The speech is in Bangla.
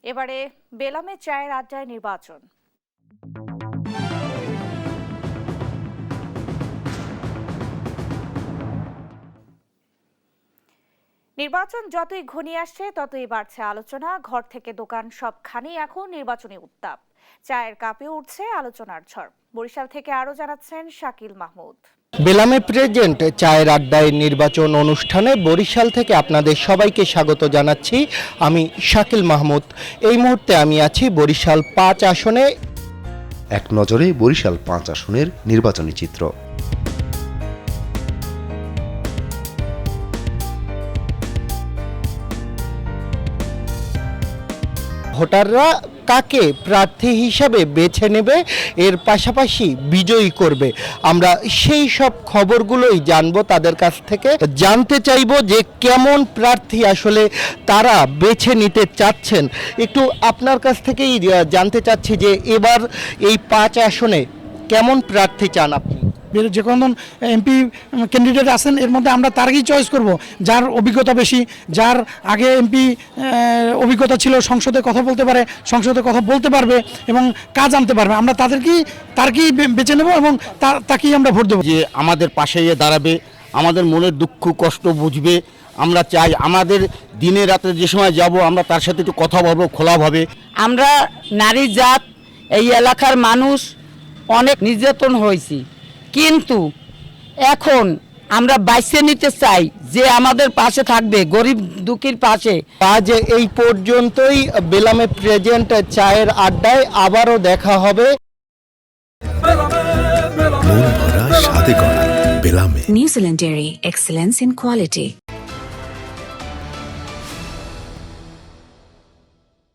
এবারে বেলামে চায়ের আড্ডায় নির্বাচন। নির্বাচন যতই ঘনিয়ে আসছে ততই বাড়ছে আলোচনা। ঘর থেকে দোকান সবখানেই এখন নির্বাচনী উত্তাপ। চায়ের কাপে উঠছে আলোচনার ঝড়। বরিশাল থেকে আরো জানাচ্ছেন শাকিল মাহমুদ। বেলামে প্রেজেন্ট চায়ের আড্ডায় নির্বাচন অনুষ্ঠানে বরিশাল থেকে আপনাদের সবাইকে স্বাগত জানাচ্ছি। আমি শাকিল মাহমুদ। এই মুহূর্তে আমি আছি বরিশাল ৫ আসনে। এক নজরে বরিশাল ৫ আসনের নির্বাচনী চিত্র। ভোটাররা কাকে প্রার্থী হিসাবে বেছে নেবে, এর পাশাপাশি বিজয়ী করবে, আমরা সেই সব খবরগুলোই জানবো তাদের কাছ থেকে। জানতে চাইবো যে কেমন প্রার্থী আসলে তারা বেছে নিতে চাচ্ছেন। একটু আপনার কাছ থেকেই জানতে চাচ্ছি যে এবার এই ৫ আসনে কেমন প্রার্থী চান আপনি? যে কোনো এমপি ক্যান্ডিডেট আছেন, এর মধ্যে আমরা তারকেই চয়েস করব যার অভিজ্ঞতা বেশি, যার আগে এমপি অভিজ্ঞতা ছিল, সংসদে কথা বলতে পারে, সংসদে কথা বলতে পারবে এবং কাজ আনতে পারবে। আমরা তারকেই বেছে নেব এবং তাকেই আমরা ভোট দেবো। যে আমাদের পাশে দাঁড়াবে, আমাদের মনের দুঃখ কষ্ট বুঝবে। আমরা চাই আমাদের দিনে রাতে যে সময় যাব আমরা তার সাথে একটু কথা বলবো খোলাভাবে। আমরা নারী জাত, এই এলাকার মানুষ অনেক নির্যাতন হয়েছি, কিন্তু এখন আমরা বাইছে নিতে চাই যে আমাদের পাশে থাকবে, গরিব দুঃখীর পাশে। আজ এই পর্যন্তই বেলামে প্রেজেন্ট চায়ের আড্ডায় আবারও দেখা হবে। New Zealand Dairy, excellence in quality.